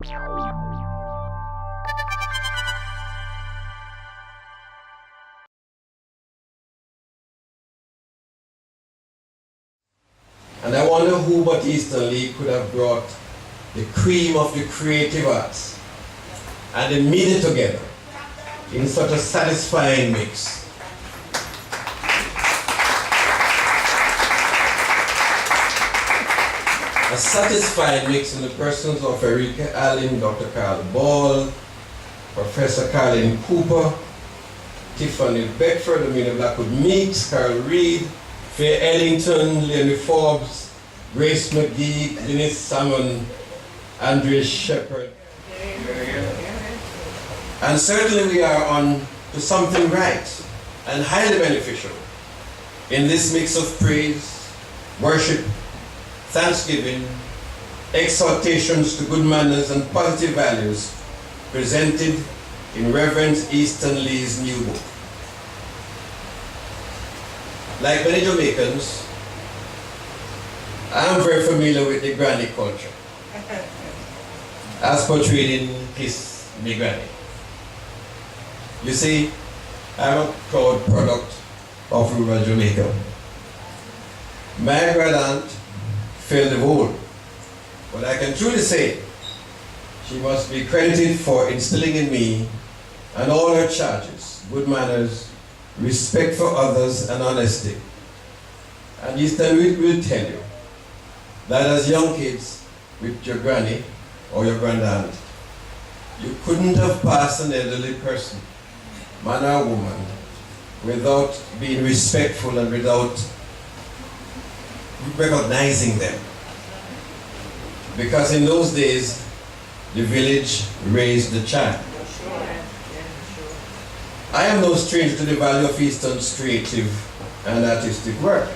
And I wonder who but Easton Lee could have brought the cream of the creative arts and the media together in such a satisfying mix. A satisfying mix in the persons of Erika Allen, Dr. Carl Ball, Professor Carlin Cooper, Tiffany Beckford, Amelia Blackwood Meeks, Carl Reed, Faye Ellington, Leonie Forbes, Grace McGee, Dennis Salmon, Andrea Shepard. And certainly we are on to something right and highly beneficial in this mix of praise, worship, thanksgiving, exhortations to good manners and positive values presented in Reverend Easton Lee's new book. Like many Jamaicans, I am very familiar with the granny culture, as portrayed in Kiss Me Granny. You see, I'm a proud product of rural Jamaica. My grand-aunt filled the role, but I can truly say she must be credited for instilling in me and all her charges, good manners, respect for others, and honesty. And Easton will tell you that as young kids with your granny or your grand-aunt, you couldn't have passed an elderly person, man or woman, without being respectful and without recognizing them. Because in those days, the village raised the child. I am no stranger to the value of Easton's creative and artistic work.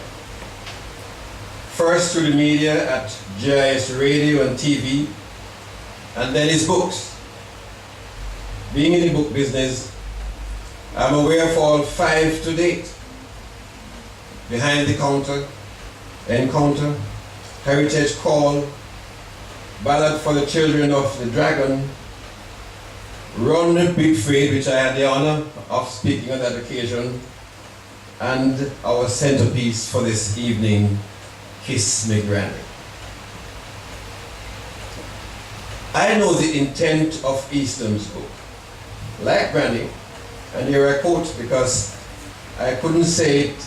First through the media at GIS radio and TV, and then his books. Being in the book business, I'm aware of all 5 to date. Behind the Counter, Encounter, Heritage Call, Ballad for the Children of the Dragon, Run Big Freight, which I had the honor of speaking on that occasion, and our centerpiece for this evening, Kiss Me Granny. I know the intent of Easton's book. Like Granny, and here I quote because I couldn't say it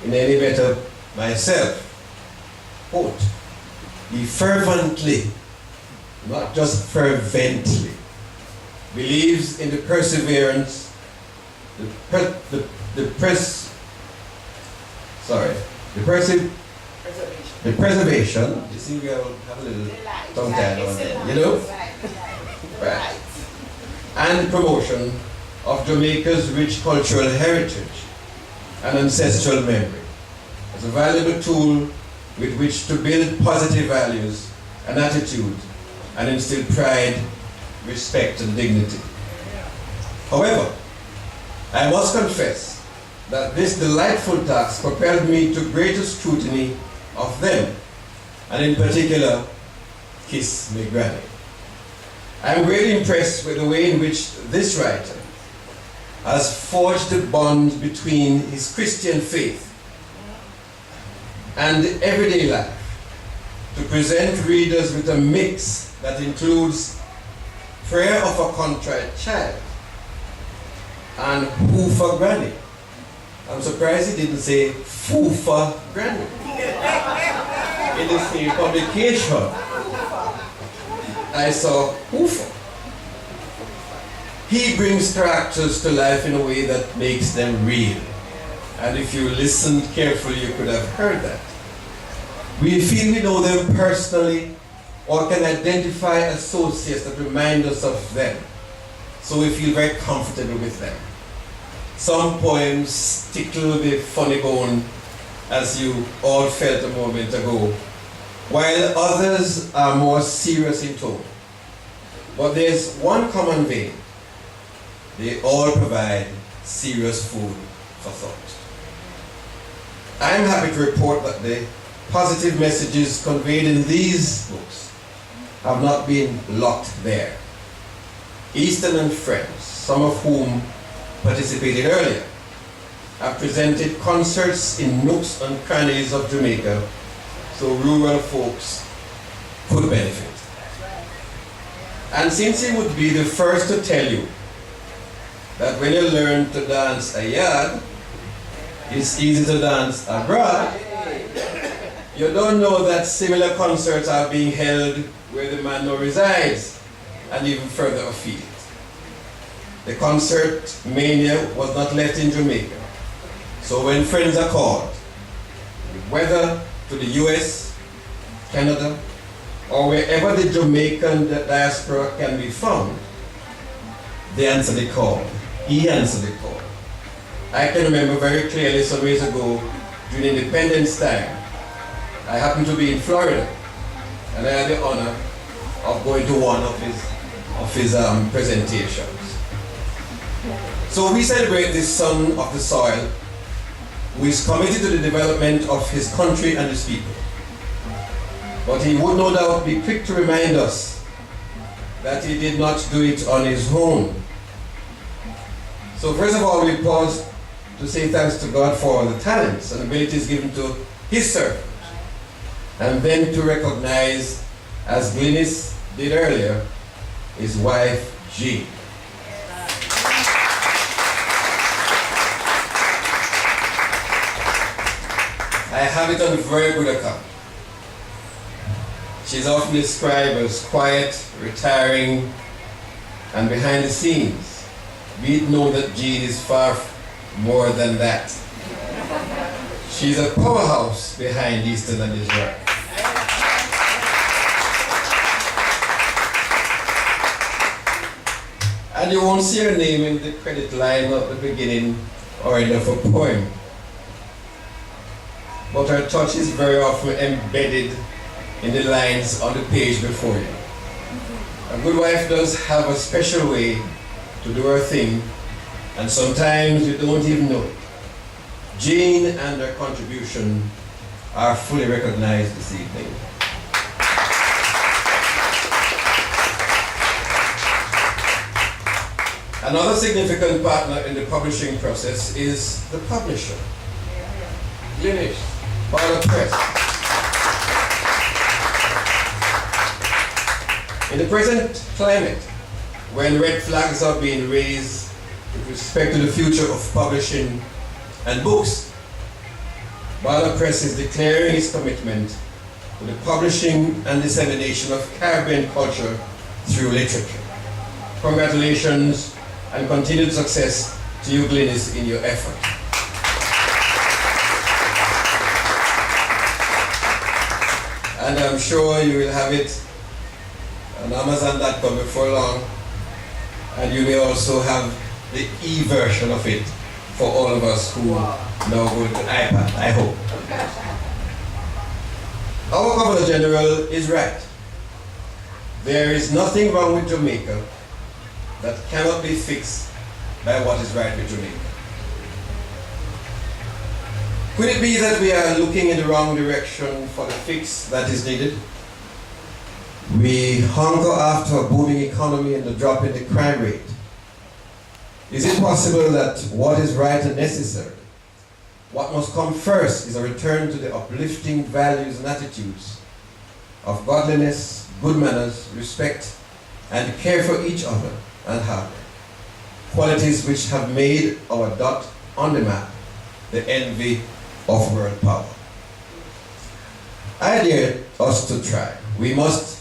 in any better myself. Quote, he fervently, not just fervently, believes in the perseverance, the preservation. You see, we have a little tongue tied on there, you know? Right. And the promotion of Jamaica's rich cultural heritage and ancestral memory as a valuable tool with which to build positive values and attitude and instill pride, respect, and dignity. However, I must confess that this delightful task propelled me to greater scrutiny of them, and in particular, Kiss Me Granny. I am greatly impressed with the way in which this writer has forged the bond between his Christian faith and everyday life to present readers with a mix that includes prayer of a contrite child and who for granny. I'm surprised he didn't say foo for granny. In the same publication, I saw who for. He brings characters to life in a way that makes them real. And if you listened carefully, you could have heard that. We feel we know them personally or can identify associates that remind us of them. So we feel very comfortable with them. Some poems tickle the funny bone, as you all felt a moment ago, while others are more serious in tone. But there's one common vein. They all provide serious food for thought. I am happy to report that the positive messages conveyed in these books have not been locked there. Easton and friends, some of whom participated earlier, have presented concerts in nooks and crannies of Jamaica so rural folks could benefit. And since he would be the first to tell you that when you learn to dance a yard, it's easy to dance abroad, you don't know that similar concerts are being held where the man now resides and even further afield. The concert mania was not left in Jamaica. So when friends are called, whether to the US, Canada, or wherever the Jamaican diaspora can be found, they answer the call. He answered the call. I can remember very clearly some years ago, during Independence time, I happened to be in Florida, and I had the honor of going to one of his presentations. So we celebrate this son of the soil, who is committed to the development of his country and his people. But he would no doubt be quick to remind us that he did not do it on his own. So first of all, we pause to say thanks to God for the talents and abilities given to his servant. And then to recognize, as Glynis did earlier, his wife, Jean. I have it on very good account. She's often described as quiet, retiring, and behind the scenes. Be it known that Jean is far more than that. She's a powerhouse behind Easton and his work. And you won't see her name in the credit line at the beginning or end of a poem. But her touch is very often embedded in the lines on the page before you. A good wife does have a special way to do her thing, and sometimes you don't even know it. Jean and her contribution are fully recognized this evening. Another significant partner in the publishing process is the publisher, Glynis, Barlow Press. In the present climate, when red flags are being raised with respect to the future of publishing and books, Barlow Press is declaring its commitment to the publishing and dissemination of Caribbean culture through literature. Congratulations and continued success to you, Glynis, in your effort. And I'm sure you will have it on Amazon.com before long, and you may also have the e-version of it for all of us who now go to iPad, I hope. Our Governor General is right. There is nothing wrong with Jamaica that cannot be fixed by what is right with Jamaica. Could it be that we are looking in the wrong direction for the fix that is needed? We hunger after a booming economy and a drop in the crime rate. Is it possible that what is right and necessary, what must come first, is a return to the uplifting values and attitudes of godliness, good manners, respect, and care for each other and hard work? Qualities which have made our dot on the map the envy of world power. I dare us to try. We might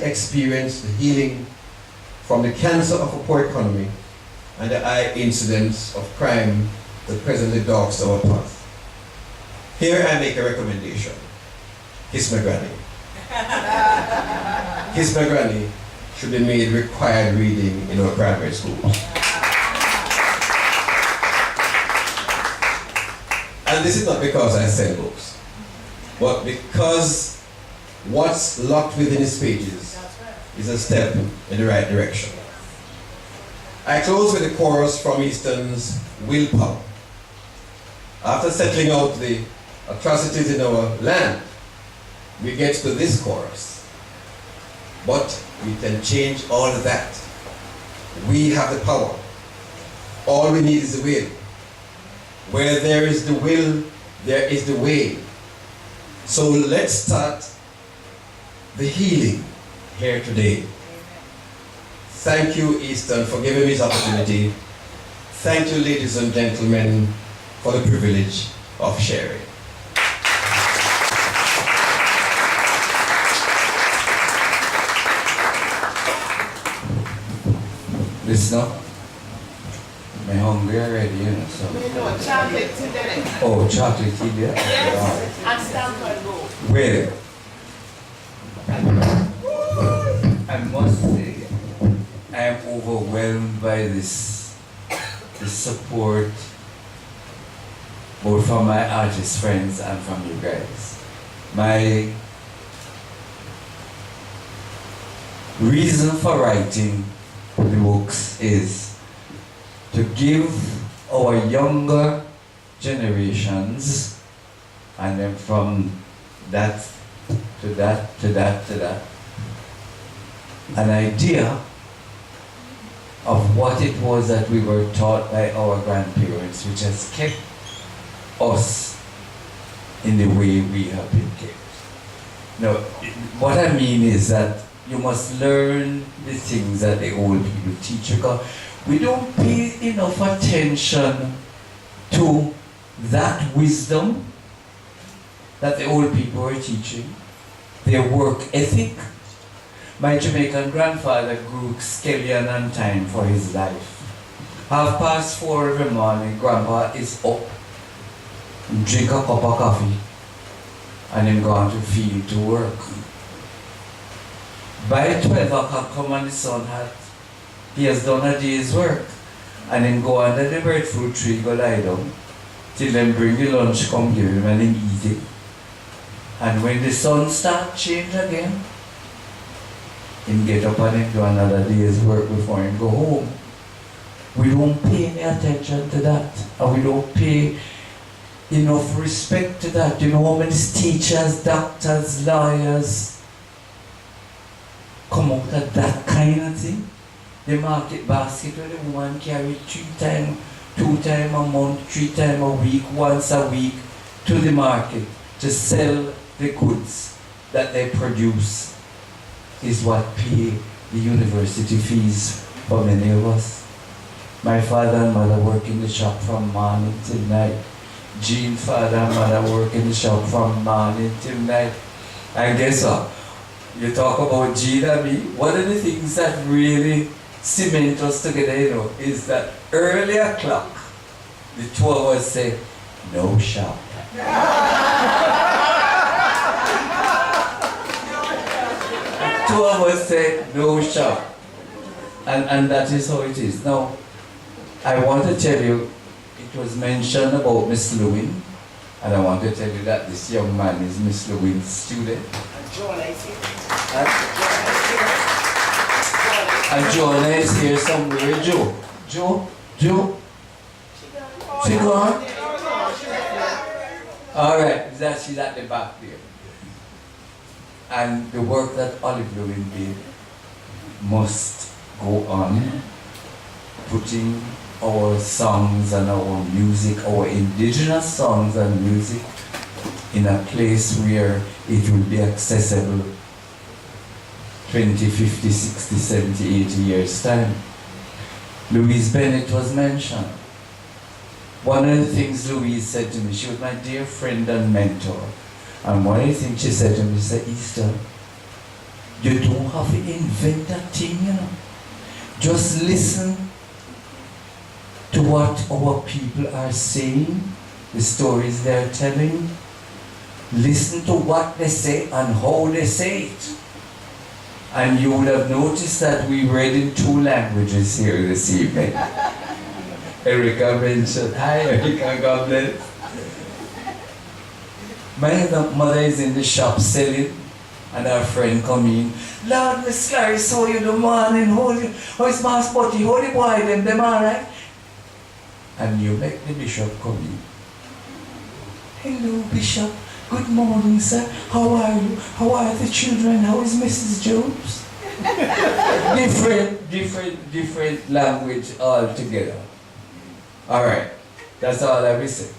experience the healing from the cancer of a poor economy and the high incidence of crime that presently dogs our path. Here I make a recommendation. Kiss My Granny. Kiss My Granny should be made required reading in our primary schools. And this is not because I sell books, but because what's locked within its pages is a step in the right direction. I close with a chorus from Easton's Willpower. After settling out the atrocities in our land, we get to this chorus. But we can change all of that. We have the power. All we need is the will. Where there is the will, there is the way. So let's start the healing here today. Thank you, Easton, for giving me this opportunity. Thank you, ladies and gentlemen, for the privilege of sharing. Listen up. I'm hungry already, you know, so. No, chocolate today. Oh, chocolate tea there? Yes, and Stanford Road. Well, I must say, I am overwhelmed by this support, both from my artist friends and from you guys. My reason for writing the books is to give our younger generations, and then from that to that to that to that, an idea of what it was that we were taught by our grandparents, which has kept us in the way we have been kept. Now, what I mean is that you must learn the things that the old people teach you, because we don't pay enough attention to that wisdom that the old people were teaching, their work ethic. My Jamaican grandfather grew scallion and thyme for his life. 4:30 every morning, Grandpa is up, drink a cup of coffee, and then go on to field to work. By 12 o'clock, come on the sun hat, he has done a day's work, and then go under the breadfruit tree, go lie down, till then bring the lunch, come give him, and then eat it. And when the sun starts change again, him get up and him do another day's work before him go home. We don't pay any attention to that, and we don't pay enough respect to that. You know how many teachers, doctors, lawyers come out of that kind of thing? The market basket where the woman carry 2 times a month, 3 times a week, once a week to the market to sell the goods that they produce is what pay the university fees for many of us. My father and mother work in the shop from morning till night. Jean's father and mother work in the shop from morning till night. And guess what? You talk about Jean and me, one of the things that really cement us together, you know, is that early o'clock, the two of us say, no shop. Two of us say, no shop. And that is how it is. Now, I want to tell you, it was mentioned about Miss Lewin, and I want to tell you that this young man is Miss Lewin's student. And Joanna is here somewhere. Joe? She gone? Alright, she's at the back there. And the work that Olive Lewin did must go on, putting our songs and our music, our indigenous songs and music, in a place where it will be accessible 20, 50, 60, 70, 80 years' time. Louise Bennett was mentioned. One of the things Louise said to me, she was my dear friend and mentor, and one of the things she said to me, she said, Easton, you don't have to invent a thing, you know. Just listen to what our people are saying, the stories they're telling. Listen to what they say and how they say it. And you would have noticed that we read in 2 languages here this evening. Erica mentioned, hi Erica, God bless. My mother is in the shop selling, and our friend come in. Lord, Miss Clarice, how you the morning? How is Mass Potty? How the boy them alright? And you make the bishop come in. Hello, Bishop. Good morning, sir. How are you? How are the children? How is Mrs. Jones? different language altogether. Alright, that's all I will say.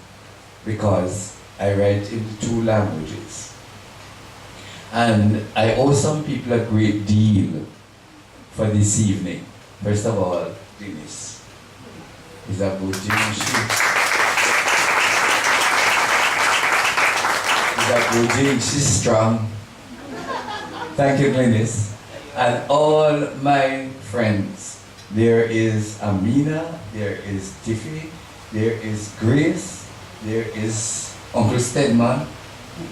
Because I write in 2 languages. And I owe some people a great deal for this evening. First of all, Dennis. Is a good Dennis. Is a good Dennis. She's strong. Thank you, Glynis. And all my friends. There is Amina, there is Tiffy, there is Grace, there is Uncle Stedman,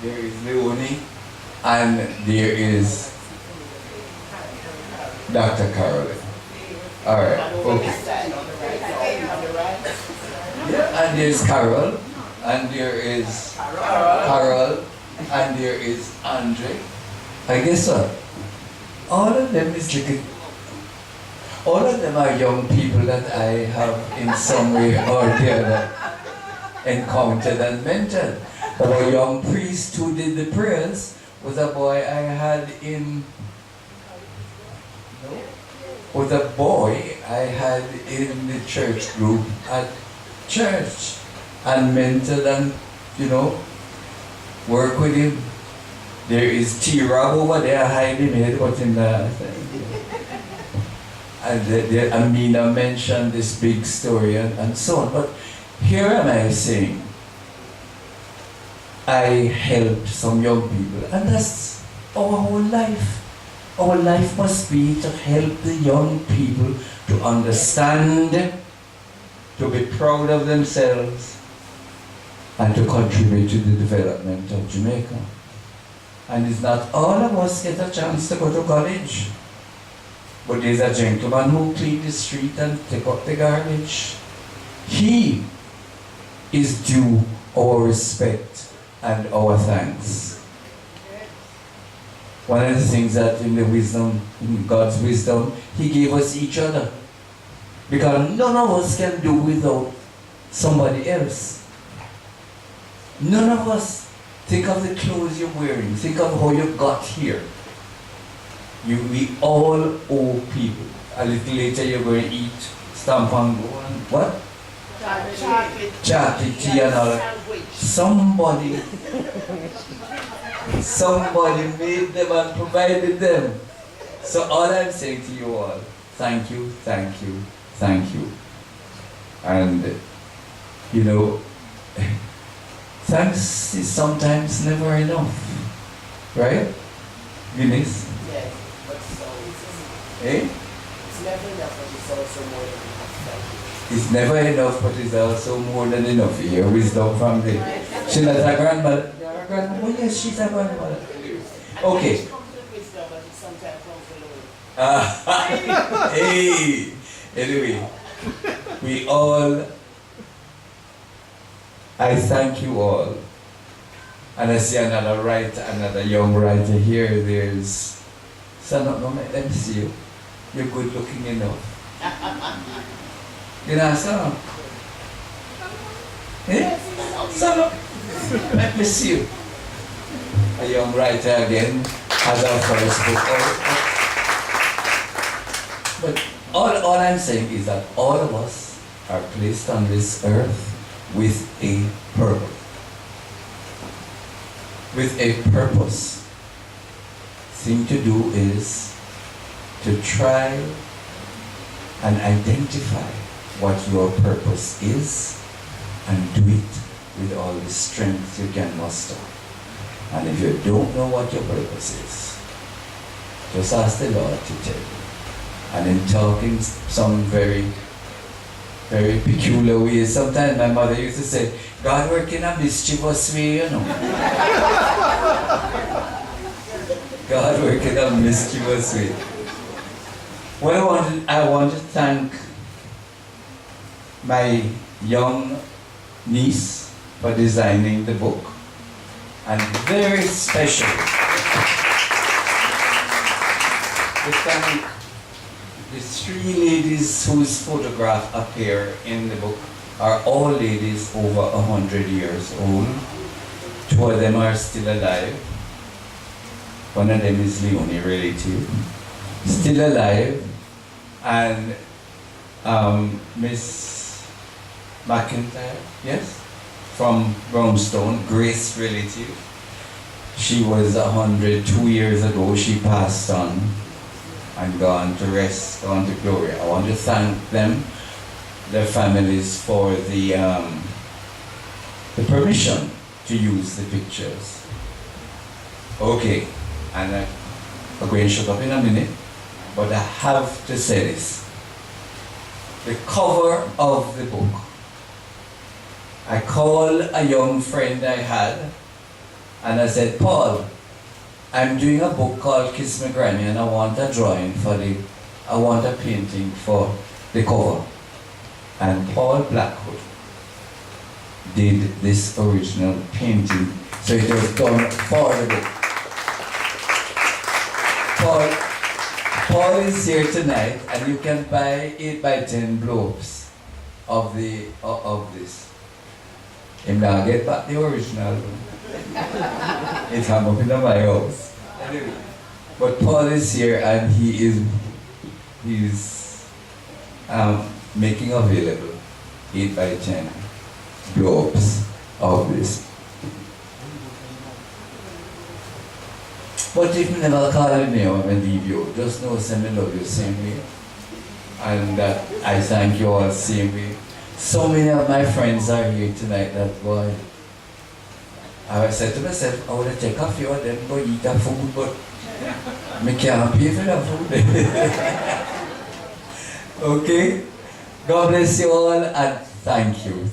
there is Leonie, and there is Dr. Caroline. Alright, okay. Yeah, and there's Carol, and there is Carol, and there is Andre. I guess what? All of them is like all of them are young people that I have in some way or the other encountered and mentored. Our young priest who did the prayers was a boy I had in the church group at church and mentored and work with him. There is T. Rob over there hiding it, but in the and Amina mentioned this big story and so on. But here am I saying, I helped some young people, and that's our whole life. Our life must be to help the young people to understand, to be proud of themselves, and to contribute to the development of Jamaica. And it's not all of us get a chance to go to college. But there's a gentleman who cleaned the street and take up the garbage. He is due our respect and our thanks. One of the things that in God's wisdom, He gave us each other. Because none of us can do without somebody else. None of us. Think of the clothes you're wearing. Think of how you got here. We all owe people. A little later you're going to eat stamp and go and what? Chocolate tea and all that. Somebody made them and provided them. So all I'm saying to you all, thank you, thank you, thank you. And thanks is sometimes never enough. Right? Eunice? Yes, but it's always Eh? it's never enough, but it's also more than enough. It's never enough, but it's also more than enough. You hear wisdom from the... She's not a grandmother. You're a grandmother? Oh yes, she's a grandmother. Okay. It comes with wisdom, but it sometimes comes alone. Hey! Anyway, we all... I thank you all. And I see another young writer here. There's... Son up, no, let me see you. You're good looking enough. Son up. Eh? Son up. Let me see you. A young writer again has our first book. But all I'm saying is that all of us are placed on this earth with a purpose. With a purpose. Thing to do is to try and identify what your purpose is and do it with all the strength you can muster. And if you don't know what your purpose is, just ask the Lord to tell you. And in talking some very, very peculiar ways, sometimes my mother used to say, God work in a mischievous way, you know. God work in a mischievous way. Well, I want to thank my young niece for designing the book. And very special to thank the 3 ladies whose photographs appear in the book are all ladies over 100 years old. 2 Two of them are still alive. One of them is the only relative. Still alive. And Miss McIntyre, yes? From Brownstone, Grace relative. She was 102 years ago. She passed on and gone to rest, gone to glory. I want to thank them, their families, for the permission to use the pictures. Okay, and I'm going to shut up in a minute, but I have to say this. The cover of the book. I called a young friend I had and I said, Paul, I'm doing a book called Kiss Me Granny and I want a drawing I want a painting for the cover. And Paul Blackwood did this original painting. So it was done for the book. Paul is here tonight and you can buy 8x10 blow-ups of this. Him now get back the original one. It's hung up in my house. Anyway, but Paul is here and he's making available 8x10 blow-ups of this. But if you never call your name and leave you, just know I love you same way. And I thank you all same way. So many of my friends are here tonight that boy. I said to myself, I want to take a few of them, go eat their food, but I can't pay for their food. Okay? God bless you all and thank you.